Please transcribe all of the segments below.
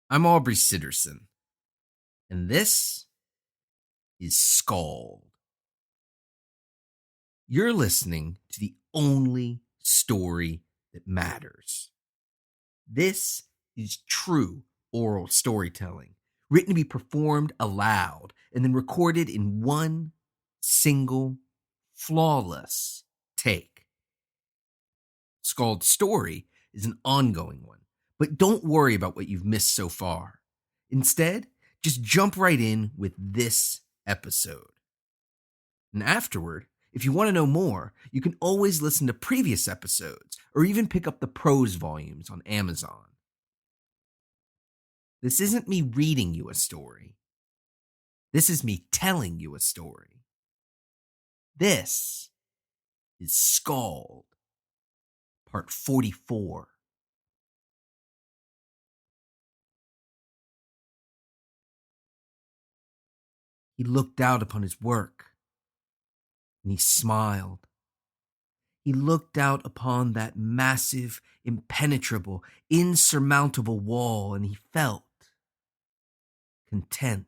I'm Aubrey Sitterson, and this is SKALD. You're listening to the only story that matters. This is true oral storytelling, written to be performed aloud and then recorded in one single, flawless take. SKALD's story is an ongoing one, but don't worry about what you've missed so far. Instead, just jump right in with this episode. And afterward, if you want to know more, you can always listen to previous episodes or even pick up the prose volumes on Amazon. This isn't me reading you a story. This is me telling you a story. This is SKALD, part 44. He looked out upon his work, and he smiled. He looked out upon that massive, impenetrable, insurmountable wall, and he felt content,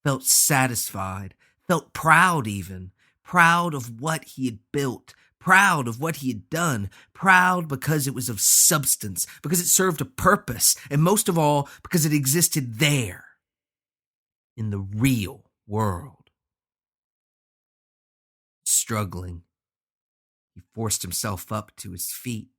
felt satisfied, felt proud even, proud of what he had built, proud of what he had done, proud because it was of substance, because it served a purpose, and most of all, because it existed there, in the real world. Struggling, he forced himself up to his feet,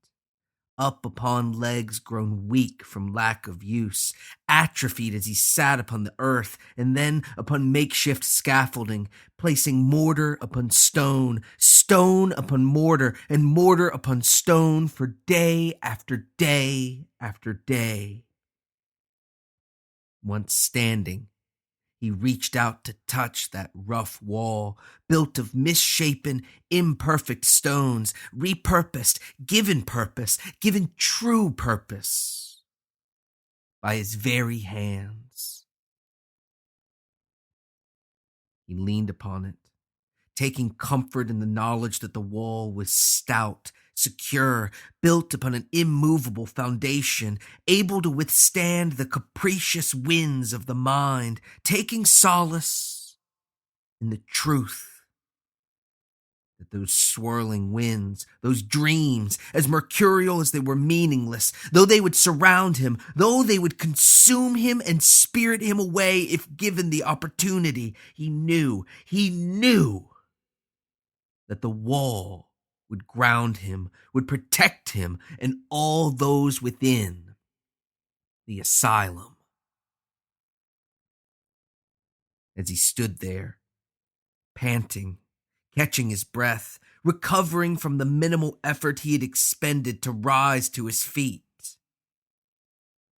up upon legs grown weak from lack of use, atrophied as he sat upon the earth and then upon makeshift scaffolding, placing mortar upon stone, stone upon mortar, and mortar upon stone for day after day after day. Once standing, he reached out to touch that rough wall, built of misshapen, imperfect stones, repurposed, given true purpose by his very hands. He leaned upon it, taking comfort in the knowledge that the wall was stout, secure, built upon an immovable foundation, able to withstand the capricious winds of the mind, taking solace in the truth that those swirling winds, those dreams, as mercurial as they were meaningless, though they would surround him, though they would consume him and spirit him away if given the opportunity, he knew that the wall would ground him, would protect him and all those within the asylum. As he stood there, panting, catching his breath, recovering from the minimal effort he had expended to rise to his feet,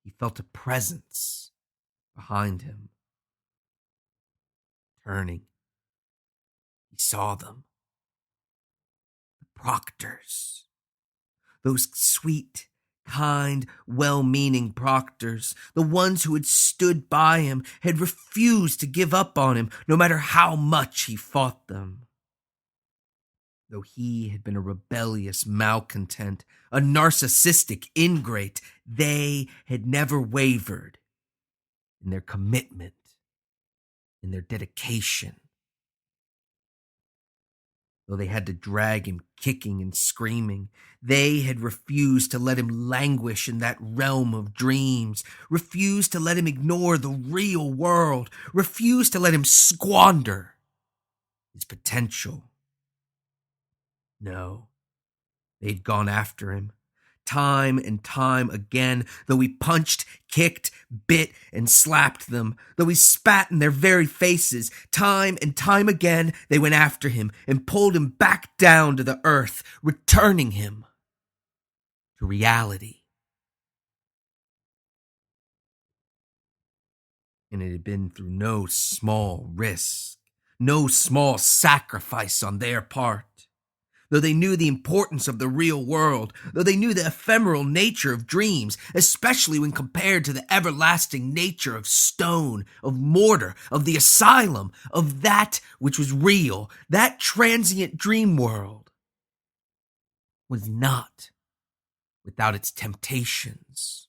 he felt a presence behind him. Turning, he saw them. The proctors. Those sweet, kind, well-meaning proctors, the ones who had stood by him, had refused to give up on him, no matter how much he fought them. Though he had been a rebellious malcontent, a narcissistic ingrate, they had never wavered in their commitment, in their dedication. Though they had to drag him kicking and screaming, they had refused to let him languish in that realm of dreams, refused to let him ignore the real world, refused to let him squander his potential. No, they'd gone after him, time and time again, though he punched, kicked, bit, and slapped them, though he spat in their very faces, time and time again they went after him and pulled him back down to the earth, returning him to reality. And it had been through no small risk, no small sacrifice on their part. Though they knew the importance of the real world, though they knew the ephemeral nature of dreams, especially when compared to the everlasting nature of stone, of mortar, of the asylum, of that which was real, that transient dream world was not without its temptations.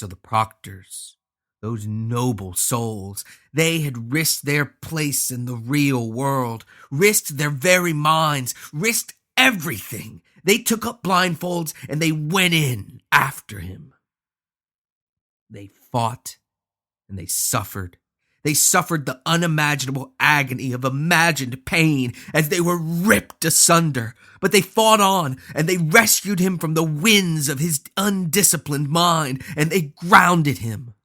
So the proctors, those noble souls, they had risked their place in the real world, risked their very minds, risked everything. They took up blindfolds and they went in after him. They fought and they suffered. They suffered the unimaginable agony of imagined pain as they were ripped asunder. But they fought on, and they rescued him from the winds of his undisciplined mind, and they grounded him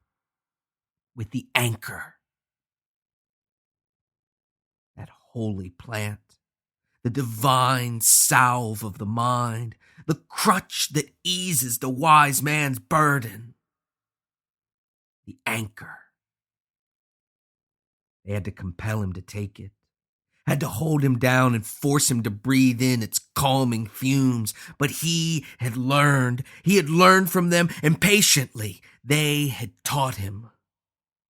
with the anchor, that holy plant, the divine salve of the mind, the crutch that eases the wise man's burden, the anchor. They had to compel him to take it, had to hold him down and force him to breathe in its calming fumes. But he had learned from them, and patiently they had taught him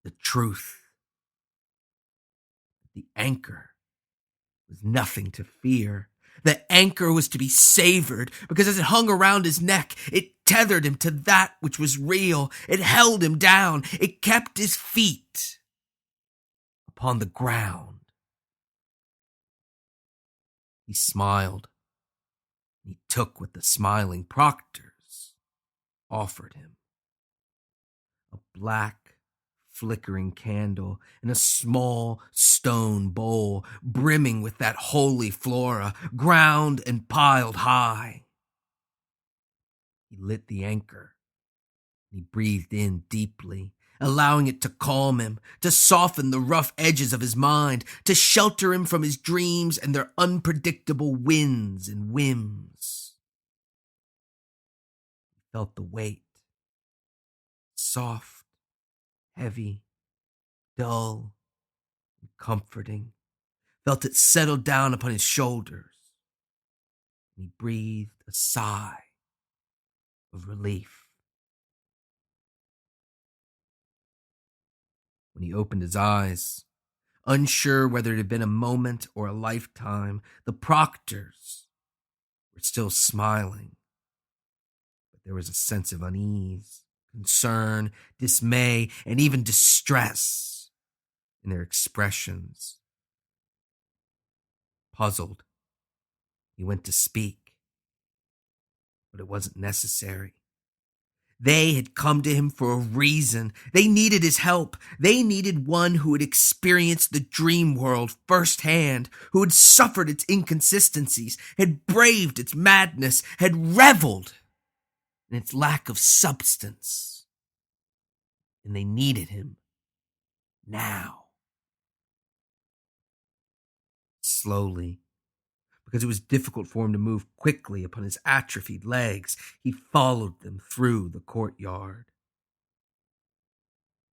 the truth. The anchor was nothing to fear. The anchor was to be savored, because as it hung around his neck, it tethered him to that which was real. It held him down. It kept his feet upon the ground. He smiled. He took what the smiling proctors offered him. A black, flickering candle in a small stone bowl brimming with that holy flora, ground and piled high. He lit the anchor. He breathed in deeply, allowing it to calm him, to soften the rough edges of his mind, to shelter him from his dreams and their unpredictable winds and whims. He felt the weight, soft, heavy, dull, and comforting, felt it settle down upon his shoulders, and he breathed a sigh of relief. When he opened his eyes, unsure whether it had been a moment or a lifetime, the proctors were still smiling, but there was a sense of unease, concern, dismay, and even distress in their expressions. Puzzled, he went to speak, but it wasn't necessary. They had come to him for a reason. They needed his help. They needed one who had experienced the dream world firsthand, who had suffered its inconsistencies, had braved its madness, had reveled in its lack of substance. And they needed him now. Slowly, because it was difficult for him to move quickly upon his atrophied legs, he followed them through the courtyard.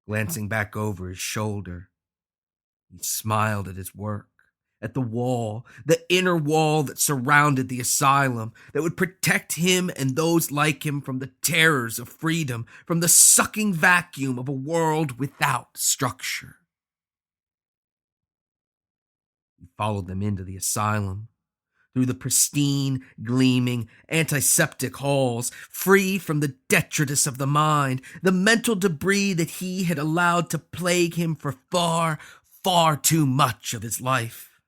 Glancing back over his shoulder, he smiled at his work, at the wall, the inner wall that surrounded the asylum, that would protect him and those like him from the terrors of freedom, from the sucking vacuum of a world without structure. He followed them into the asylum, through the pristine, gleaming, antiseptic halls, free from the detritus of the mind, the mental debris that he had allowed to plague him for far, far too much of his life.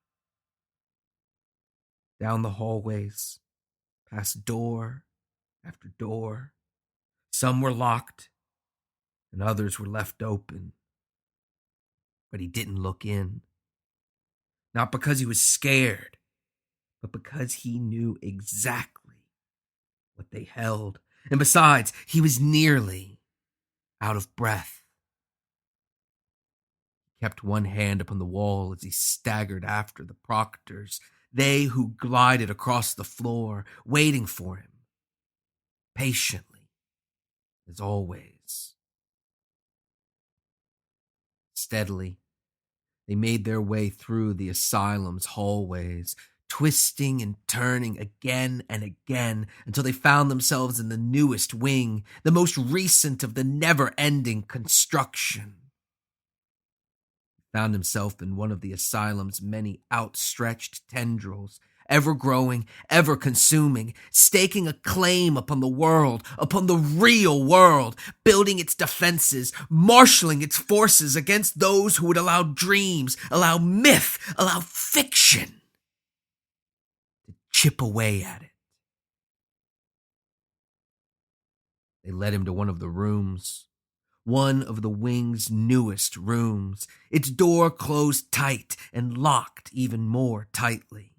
Down the hallways, past door after door. Some were locked, and others were left open. But he didn't look in. Not because he was scared, but because he knew exactly what they held. And besides, he was nearly out of breath. He kept one hand upon the wall as he staggered after the proctors, they who glided across the floor, waiting for him, patiently, as always. Steadily, they made their way through the asylum's hallways, twisting and turning again and again until they found themselves in the newest wing, the most recent of the never-ending construction. He found himself in one of the asylum's many outstretched tendrils, ever growing, ever consuming, staking a claim upon the world, upon the real world, building its defenses, marshaling its forces against those who would allow dreams, allow myth, allow fiction to chip away at it. They led him to one of the rooms, one of the wing's newest rooms, its door closed tight and locked even more tightly.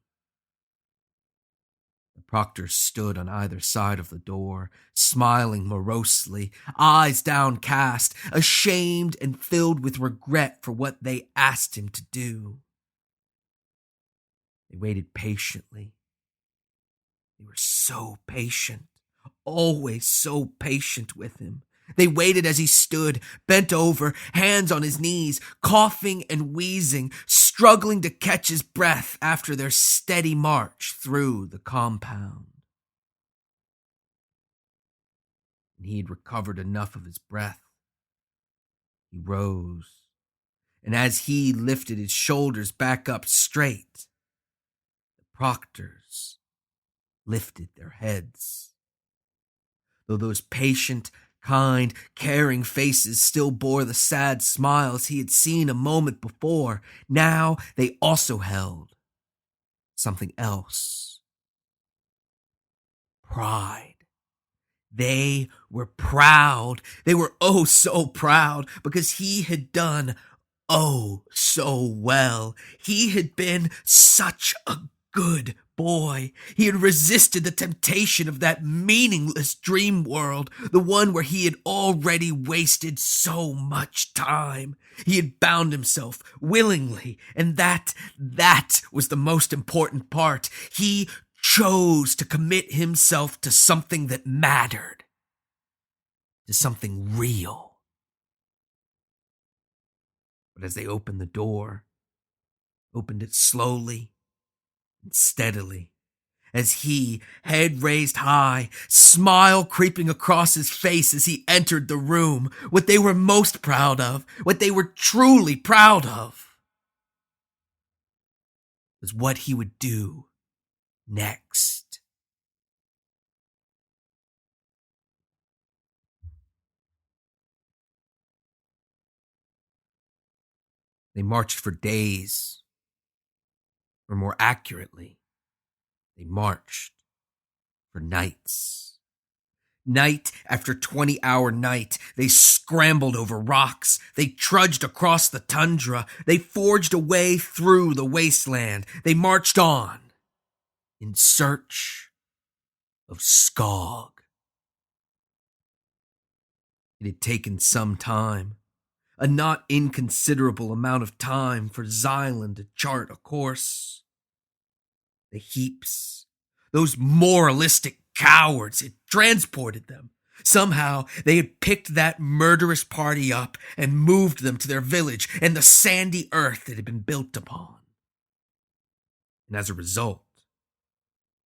The proctors stood on either side of the door, smiling morosely, eyes downcast, ashamed and filled with regret for what they asked him to do. They waited patiently. They were so patient, always so patient with him. They waited as he stood, bent over, hands on his knees, coughing and wheezing, struggling to catch his breath after their steady march through the compound. And he had recovered enough of his breath. He rose, and as he lifted his shoulders back up straight, the proctors lifted their heads. Though those patient, kind, caring faces still bore the sad smiles he had seen a moment before, now they also held something else. Pride. They were proud. They were oh so proud because he had done oh so well. He had been such a good boy. He had resisted the temptation of that meaningless dream world, the one where he had already wasted so much time. He had bound himself willingly, and that was the most important part. He chose to commit himself to something that mattered, to something real. But as they opened the door, opened it slowly and steadily, as he, head raised high, smile creeping across his face as he entered the room, what they were most proud of, what they were truly proud of, was what he would do next. They marched for days, or more accurately, they marched for nights. Night after 20-hour night, they scrambled over rocks. They trudged across the tundra. They forged a way through the wasteland. They marched on in search of SKALD. It had taken some time, a not inconsiderable amount of time for Xylan to chart a course. The heaps, those moralistic cowards had transported them. Somehow they had picked that murderous party up and moved them to their village and the sandy earth it had been built upon. And as a result,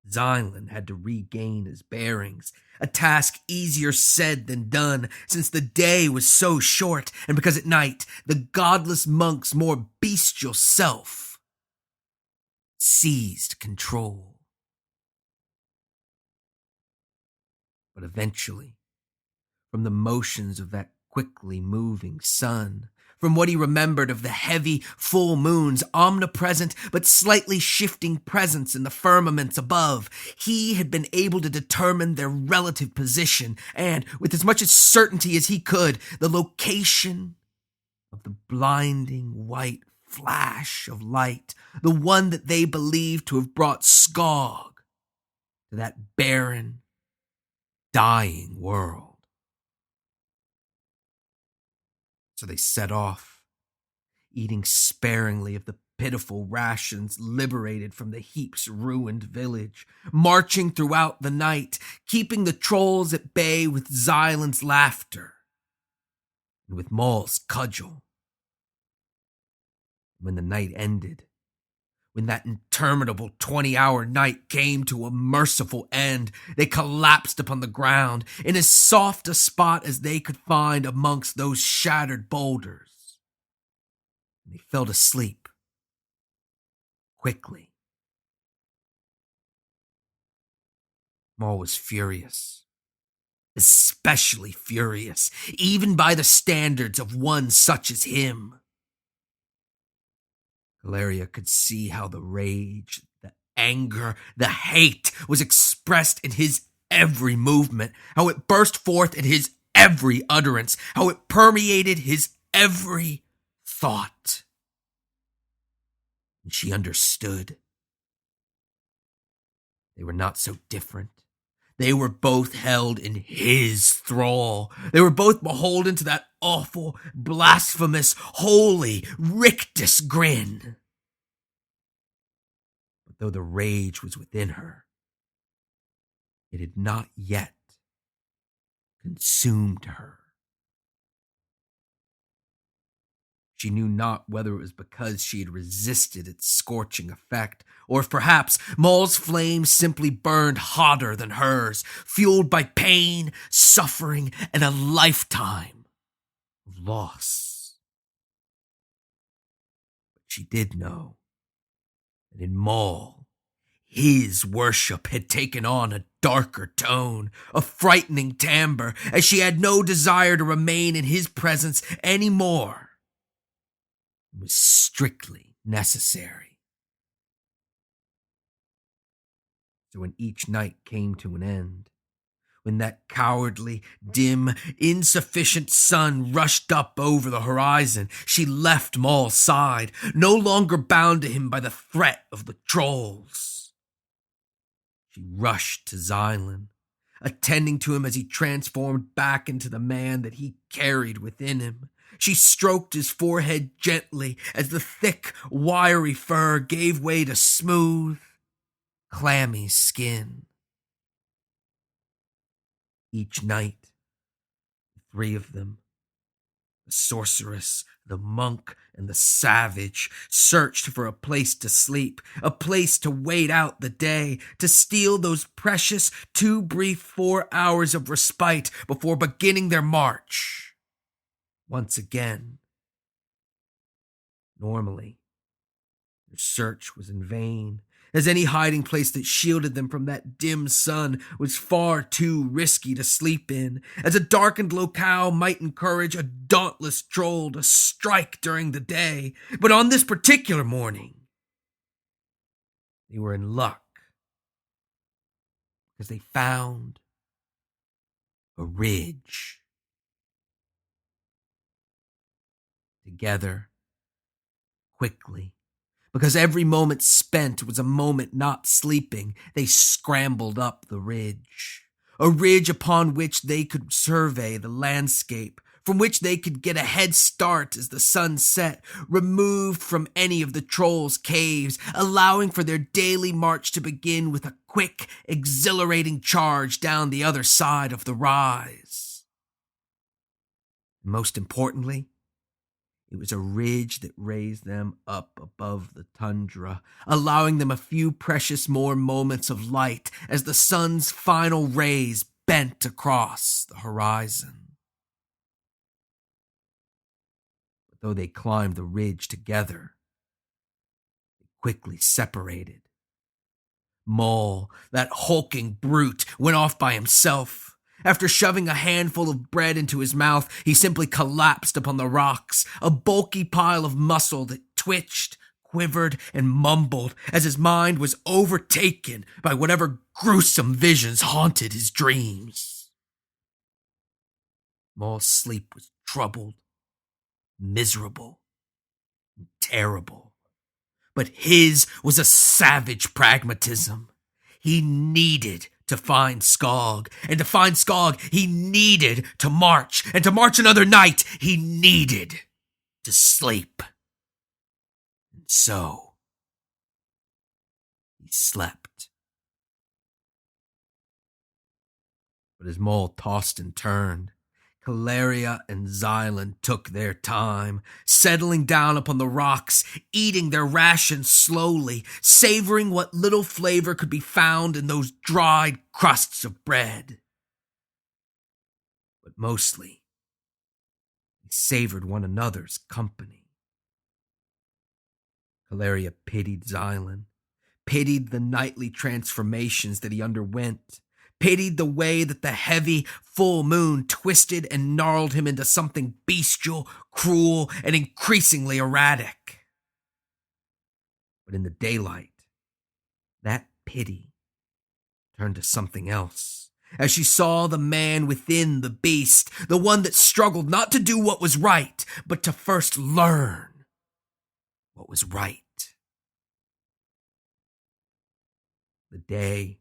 Xylan had to regain his bearings, a task easier said than done since the day was so short and because at night the godless monk's more bestial self seized control. But eventually, from the motions of that quickly moving sun, from what he remembered of the heavy full moon's omnipresent but slightly shifting presence in the firmaments above, he had been able to determine their relative position and, with as much certainty as he could, the location of the blinding white flash of light, the one that they believed to have brought SKALD to that barren, dying world. So they set off, eating sparingly of the pitiful rations liberated from the heap's ruined village, marching throughout the night, keeping the trolls at bay with Xylan's laughter and with Maul's cudgel. When the night ended, when that interminable 20-hour night came to a merciful end, they collapsed upon the ground in as soft a spot as they could find amongst those shattered boulders. They fell asleep quickly. Maul was furious, especially furious, even by the standards of one such as him. Valeria could see how the rage, the anger, the hate was expressed in his every movement, how it burst forth in his every utterance, how it permeated his every thought. And she understood. They were not so different. They were both held in his thrall. They were both beholden to that awful, blasphemous, holy, rictus grin. But though the rage was within her, it had not yet consumed her. She knew not whether it was because she had resisted its scorching effect, or if perhaps Maul's flame simply burned hotter than hers, fueled by pain, suffering, and a lifetime of loss. But she did know that in Maul, his worship had taken on a darker tone, a frightening timbre, as she had no desire to remain in his presence any more. It was strictly necessary. So when each night came to an end, when that cowardly, dim, insufficient sun rushed up over the horizon, she left Maul's side, no longer bound to him by the threat of the trolls. She rushed to Xylan, attending to him as he transformed back into the man that he carried within him. She stroked his forehead gently as the thick, wiry fur gave way to smooth, clammy skin. Each night, the three of them, the sorceress, the monk, and the savage, searched for a place to sleep, a place to wait out the day, to steal those precious 2 brief 4 hours of respite before beginning their march. Once again. Normally, their search was in vain, as any hiding place that shielded them from that dim sun was far too risky to sleep in, as a darkened locale might encourage a dauntless troll to strike during the day. But on this particular morning, they were in luck, because they found a ridge. Together, quickly, because every moment spent was a moment not sleeping, they scrambled up the ridge. A ridge upon which they could survey the landscape, from which they could get a head start as the sun set, removed from any of the trolls' caves, allowing for their daily march to begin with a quick, exhilarating charge down the other side of the rise. Most importantly, it was a ridge that raised them up above the tundra, allowing them a few precious more moments of light as the sun's final rays bent across the horizon. But though they climbed the ridge together, they quickly separated. Maul, that hulking brute, went off by himself. After shoving a handful of bread into his mouth, he simply collapsed upon the rocks, a bulky pile of muscle that twitched, quivered, and mumbled as his mind was overtaken by whatever gruesome visions haunted his dreams. Maul's sleep was troubled, miserable, and terrible. But his was a savage pragmatism. He needed to find SKALD, and to find SKALD, he needed to march, and to march another night, he needed to sleep. And so, he slept. But as Maul tossed and turned, Caleria and Xylan took their time, settling down upon the rocks, eating their rations slowly, savoring what little flavor could be found in those dried crusts of bread. But mostly, they savored one another's company. Caleria pitied Xylan, pitied the nightly transformations that he underwent, pitied the way that the heavy, full moon twisted and gnarled him into something bestial, cruel, and increasingly erratic. But in the daylight, that pity turned to something else, as she saw the man within the beast, the one that struggled not to do what was right, but to first learn what was right. The day,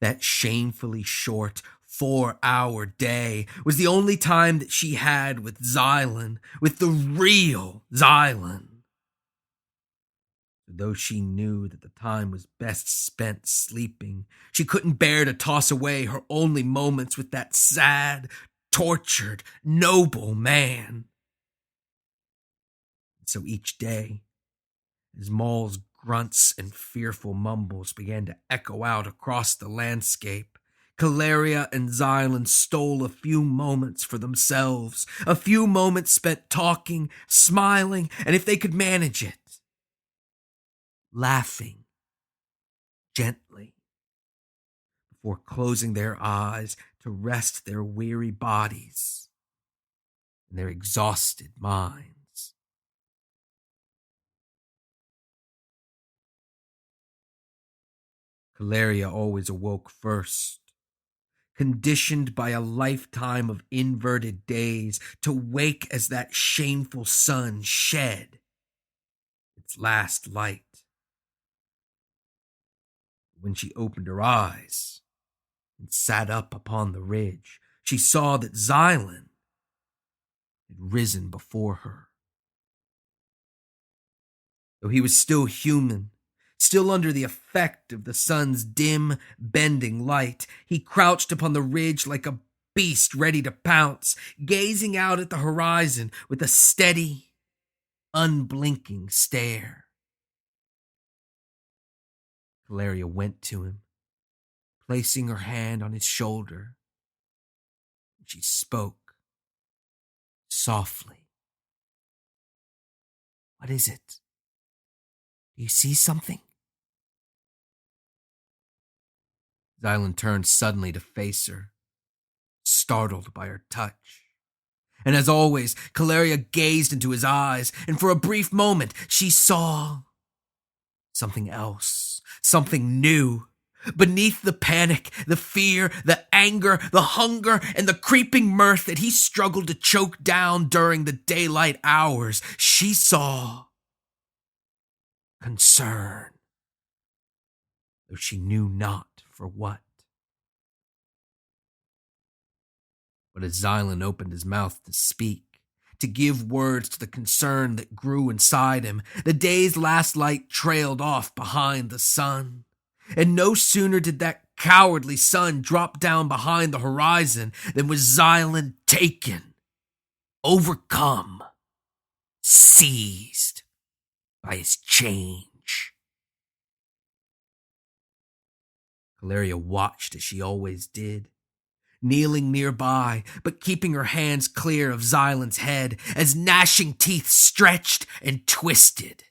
that shamefully short 4-hour day, was the only time that she had with Xylan, with the real Xylan. Though she knew that the time was best spent sleeping, she couldn't bear to toss away her only moments with that sad, tortured, noble man. And so each day, as Maul's grunts and fearful mumbles began to echo out across the landscape, Caleria and Xylan stole a few moments for themselves, a few moments spent talking, smiling, and if they could manage it, laughing gently, before closing their eyes to rest their weary bodies and their exhausted minds. Caleria always awoke first, conditioned by a lifetime of inverted days to wake as that shameful sun shed its last light. When she opened her eyes and sat up upon the ridge, she saw that Xylan had risen before her. Though he was still human, still under the effect of the sun's dim, bending light, he crouched upon the ridge like a beast ready to pounce, gazing out at the horizon with a steady, unblinking stare. Valeria went to him, placing her hand on his shoulder. She spoke softly. "What is it? Do you see something?" Xylan turned suddenly to face her, startled by her touch. And as always, Caleria gazed into his eyes, and for a brief moment she saw something else, something new. Beneath the panic, the fear, the anger, the hunger, and the creeping mirth that he struggled to choke down during the daylight hours, she saw concern, though she knew not for what. But as Xylan opened his mouth to speak, to give words to the concern that grew inside him, the day's last light trailed off behind the sun. And no sooner did that cowardly sun drop down behind the horizon than was Xylan taken, overcome, seized by his change. Caleria watched as she always did, kneeling nearby, but keeping her hands clear of Xylan's head as gnashing teeth stretched and twisted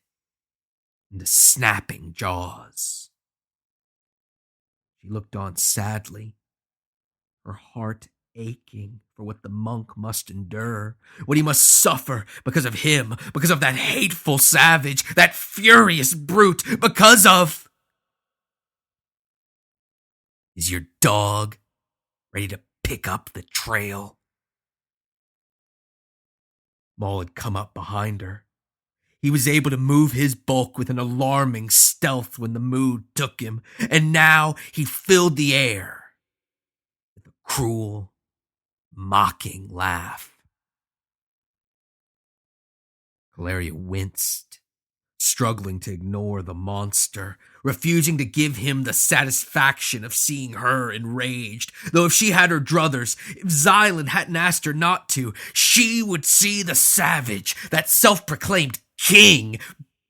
into snapping jaws. She looked on sadly, her heart aching for what the monk must endure, what he must suffer because of him, because of that hateful savage, that furious brute, because of... Is your dog ready to pick up the trail? Maul had come up behind her. He was able to move his bulk with an alarming stealth when the mood took him, and now he filled the air with a cruel, mocking laugh. Caleria winced, struggling to ignore the monster, refusing to give him the satisfaction of seeing her enraged. Though if she had her druthers, if Xylan hadn't asked her not to, she would see the savage, that self-proclaimed king,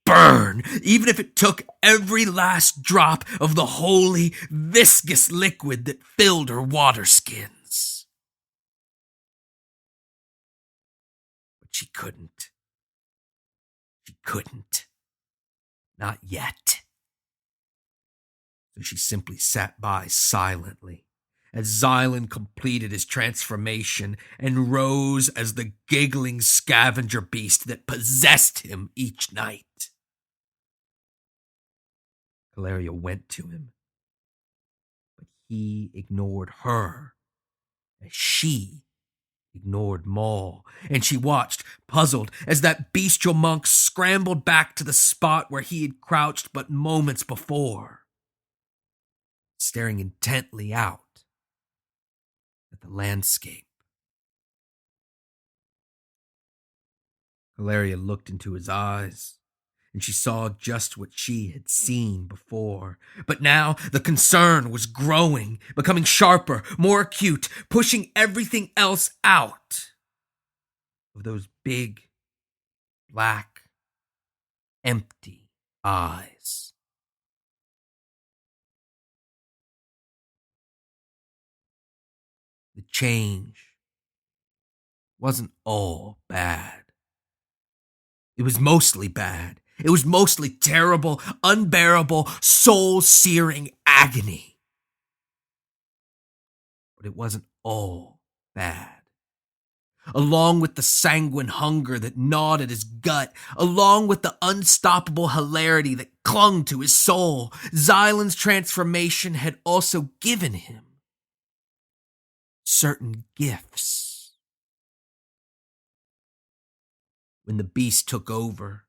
burn, even if it took every last drop of the holy, viscous liquid that filled her water skins. But she couldn't. She couldn't. Not yet. So she simply sat by silently, as Xylan completed his transformation and rose as the giggling scavenger beast that possessed him each night. Caleria went to him, but he ignored her as she ignored Maul, and she watched, puzzled, as that bestial monk scrambled back to the spot where he had crouched but moments before, staring intently out at the landscape. Valeria looked into his eyes, and she saw just what she had seen before. But now the concern was growing, becoming sharper, more acute, pushing everything else out of those big, black, empty eyes. The change wasn't all bad. It was mostly bad. It was mostly terrible, unbearable, soul-searing agony. But it wasn't all bad. Along with the sanguine hunger that gnawed at his gut, along with the unstoppable hilarity that clung to his soul, Xylan's transformation had also given him certain gifts. When the beast took over,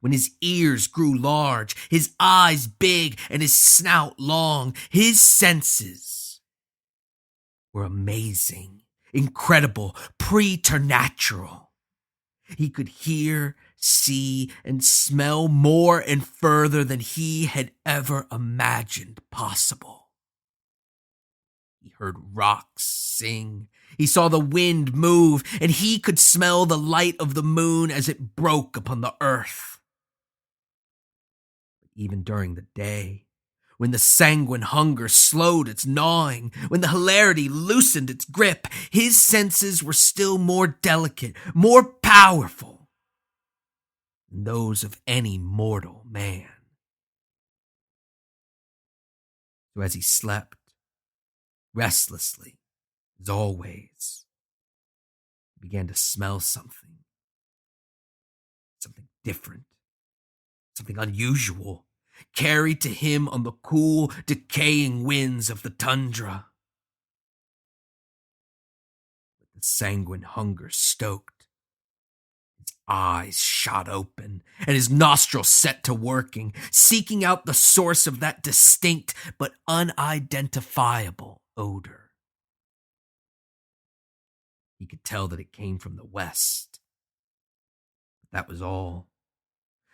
when his ears grew large, his eyes big, and his snout long, his senses were amazing, incredible, preternatural. He could hear, see, and smell more and further than he had ever imagined possible. He heard rocks sing. He saw the wind move, and he could smell the light of the moon as it broke upon the earth. But even during the day, when the sanguine hunger slowed its gnawing, when the hilarity loosened its grip, his senses were still more delicate, more powerful than those of any mortal man. So as he slept, restlessly, as always, he began to smell something different, something unusual, carried to him on the cool, decaying winds of the tundra. But the sanguine hunger stoked. His eyes shot open, and his nostrils set to working, seeking out the source of that distinct but unidentifiable odor. He could tell that it came from the west. But that was all.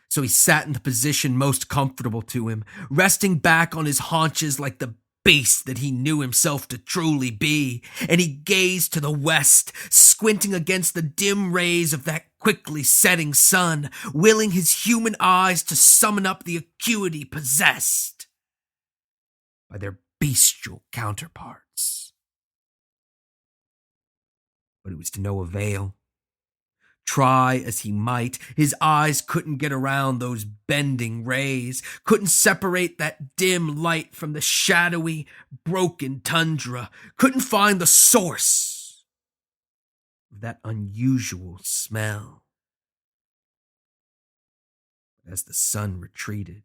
So he sat in the position most comfortable to him, resting back on his haunches like the beast that he knew himself to truly be, and he gazed to the west, squinting against the dim rays of that quickly setting sun, willing his human eyes to summon up the acuity possessed by their bestial counterparts. But it was to no avail. Try as he might, his eyes couldn't get around those bending rays, couldn't separate that dim light from the shadowy, broken tundra, couldn't find the source of that unusual smell. As the sun retreated,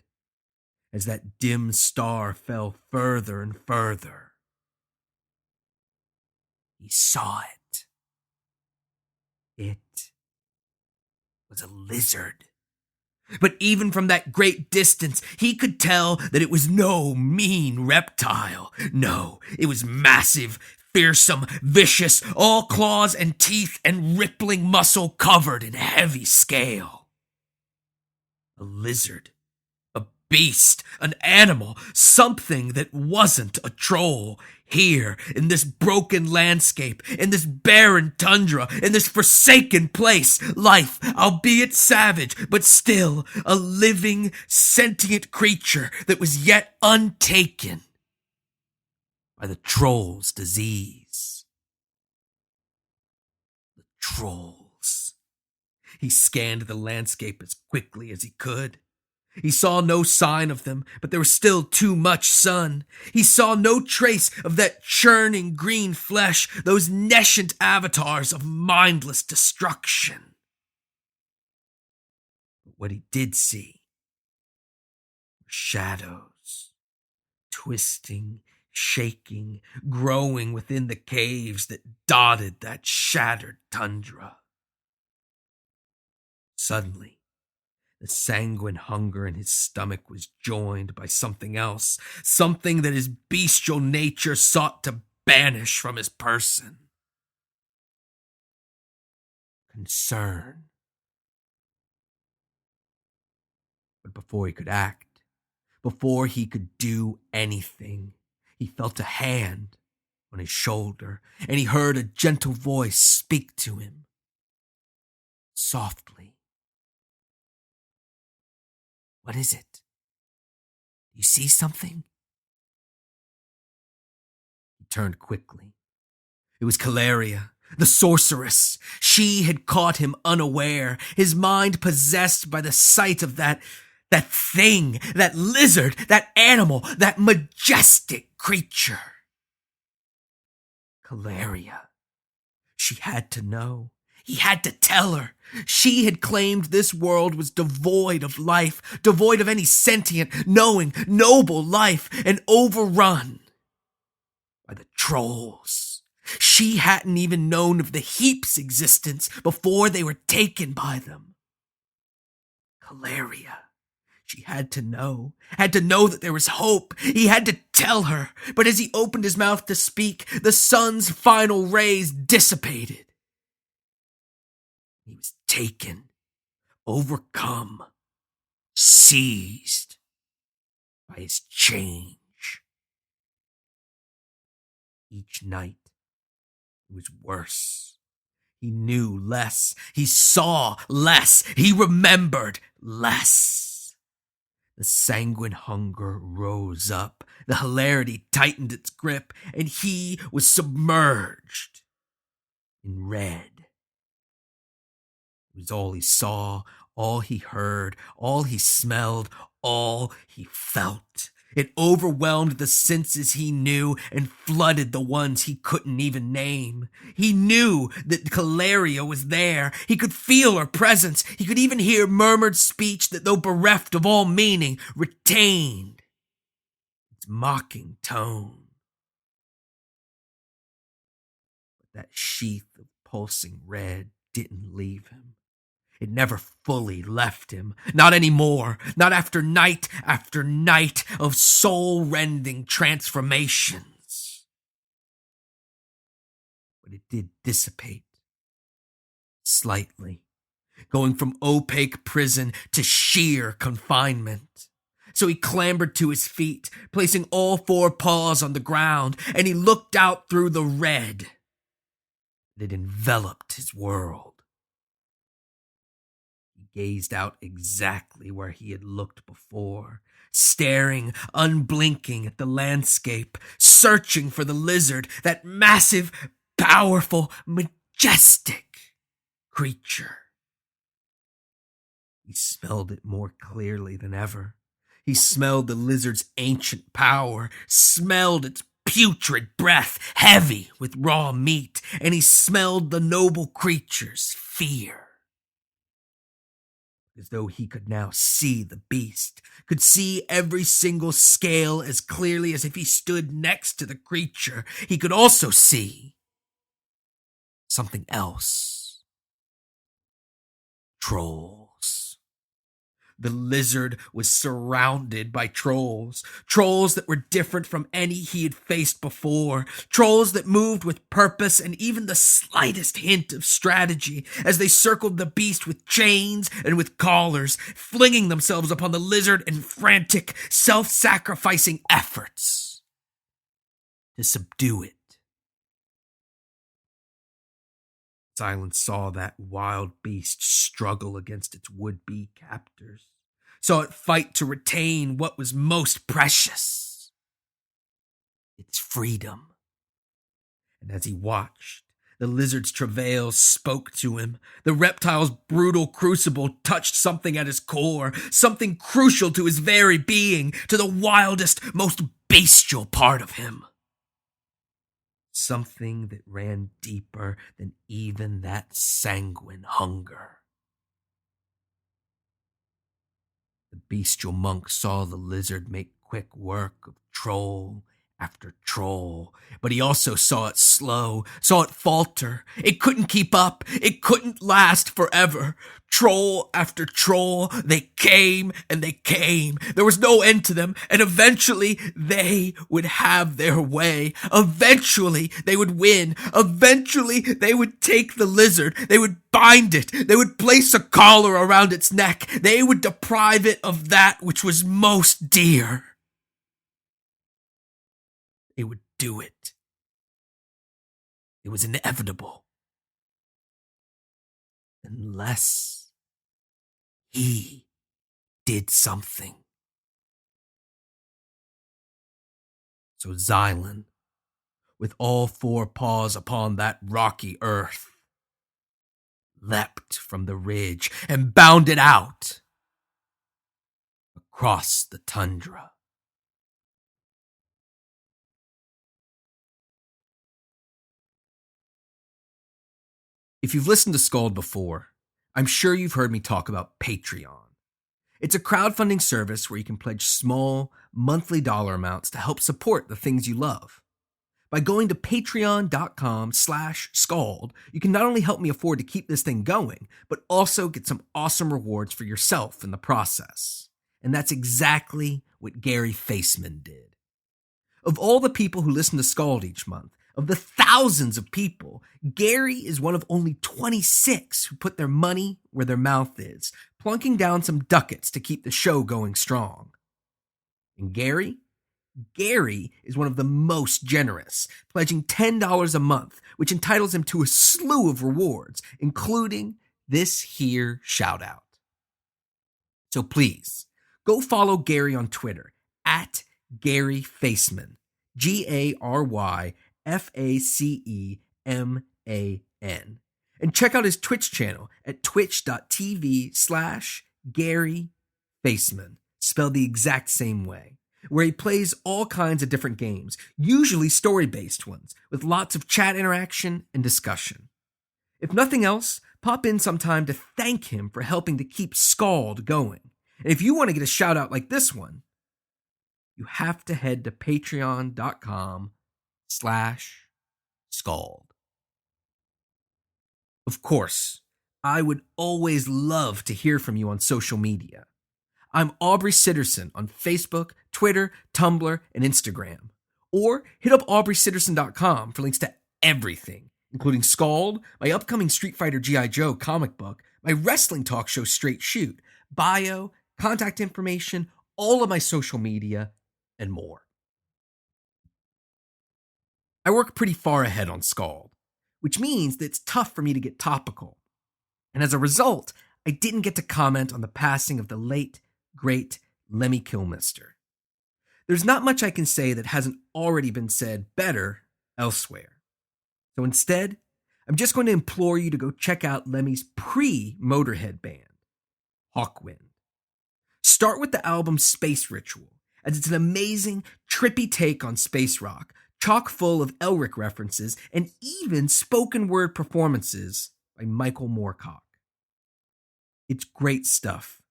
as that dim star fell further and further, he saw it. It was a lizard. But even from that great distance, he could tell that it was no mean reptile. No, it was massive, fearsome, vicious, all claws and teeth and rippling muscle covered in heavy scale. A lizard. A beast, an animal, something that wasn't a troll. Here, in this broken landscape, in this barren tundra, in this forsaken place, life, albeit savage, but still a living, sentient creature that was yet untaken by the troll's disease. The trolls. He scanned the landscape as quickly as he could. He saw no sign of them, but there was still too much sun. He saw no trace of that churning green flesh, those nescient avatars of mindless destruction. But what he did see were shadows, twisting, shaking, growing within the caves that dotted that shattered tundra. Suddenly, the sanguine hunger in his stomach was joined by something else, something that his bestial nature sought to banish from his person. Concern. But before he could act, before he could do anything, he felt a hand on his shoulder, and he heard a gentle voice speak to him, softly. "What is it? Do you see something?" He turned quickly. It was Caleria, the sorceress. She had caught him unaware, his mind possessed by the sight of that thing, that lizard, that animal, that majestic creature. Caleria. She had to know. He had to tell her. She had claimed this world was devoid of life, devoid of any sentient, knowing, noble life, and overrun by the trolls. She hadn't even known of the heap's existence before they were taken by them. Caleria. She had to know that there was hope. He had to tell her. But as he opened his mouth to speak, the sun's final rays dissipated. He was taken, overcome, seized by his change. Each night, it was worse. He knew less. He saw less. He remembered less. The sanguine hunger rose up. The hilarity tightened its grip, and he was submerged in red. It was all he saw, all he heard, all he smelled, all he felt. It overwhelmed the senses he knew and flooded the ones he couldn't even name. He knew that Caleria was there. He could feel her presence. He could even hear murmured speech that, though bereft of all meaning, retained its mocking tone. But that sheath of pulsing red didn't leave him. It never fully left him. Not anymore. Not after night of soul-rending transformations. But it did dissipate. Slightly. Going from opaque prison to sheer confinement. So he clambered to his feet, placing all four paws on the ground, and he looked out through the red that enveloped his world. Gazed out exactly where he had looked before, staring, unblinking at the landscape, searching for the lizard, that massive, powerful, majestic creature. He smelled it more clearly than ever. He smelled the lizard's ancient power, smelled its putrid breath, heavy with raw meat, and he smelled the noble creature's fear. As though he could now see the beast, could see every single scale as clearly as if he stood next to the creature. He could also see something else. Trolls. The lizard was surrounded by trolls. Trolls that were different from any he had faced before. Trolls that moved with purpose and even the slightest hint of strategy as they circled the beast with chains and with collars, flinging themselves upon the lizard in frantic, self-sacrificing efforts to subdue it. Silence saw that wild beast struggle against its would-be captors, saw it fight to retain what was most precious, its freedom. And as he watched, The lizard's travails spoke to him. The reptile's brutal crucible touched something at his core, something crucial to his very being, to the wildest, most bestial part of him. Something that ran deeper than even that sanguine hunger. The bestial monk saw the lizard make quick work of troll after troll, but he also saw it slow, saw it falter. It couldn't keep up. It couldn't last forever. Troll after troll, they came and they came. There was no end to them, and eventually they would have their way. Eventually they would win. Eventually they would take the lizard. They would bind it. They would place a collar around its neck. They would deprive it of that which was most dear. They would do it. It was inevitable. Unless he did something. So Xylan, with all four paws upon that rocky earth, leapt from the ridge and bounded out across the tundra. If you've listened to SKALD before, I'm sure you've heard me talk about Patreon. It's a crowdfunding service where you can pledge small, monthly dollar amounts to help support the things you love. By going to patreon.com/SKALD, you can not only help me afford to keep this thing going, but also get some awesome rewards for yourself in the process. And that's exactly what Gary Faceman did. Of all the people who listen to SKALD each month, of the thousands of people, Gary is one of only 26 who put their money where their mouth is, plunking down some ducats to keep the show going strong. And Gary is one of the most generous, pledging $10 a month, which entitles him to a slew of rewards, including this here shout out. So please, go follow Gary on Twitter at Gary Faceman, GaryFaceman, and check out his Twitch channel at twitch.tv/Gary Faceman, spelled the exact same way, where he plays all kinds of different games, usually story-based ones, with lots of chat interaction and discussion. If nothing else, pop in sometime to thank him for helping to keep SKALD going. And if you want to get a shout out like this one, you have to head to patreon.com/SKALD. Of course, I would always love to hear from you on social media. I'm Aubrey Sitterson on Facebook, Twitter, Tumblr, and Instagram. Or hit up aubreySitterson.com for links to everything, including SKALD, my upcoming Street Fighter G.I. Joe comic book, my wrestling talk show Straight Shoot, bio, contact information, all of my social media, and more. I work pretty far ahead on SKALD, which means that it's tough for me to get topical. And as a result, I didn't get to comment on the passing of the late, great Lemmy Kilmister. There's not much I can say that hasn't already been said better elsewhere. So instead, I'm just going to implore you to go check out Lemmy's pre-Motorhead band, Hawkwind. Start with the album Space Ritual, as it's an amazing, trippy take on space rock, chock full of Elric references, and even spoken word performances by Michael Moorcock. It's great stuff,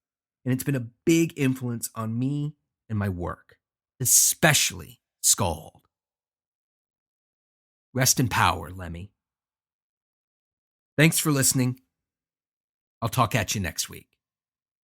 and it's been a big influence on me and my work, especially SKALD. Rest in power, Lemmy. Thanks for listening. I'll talk at you next week.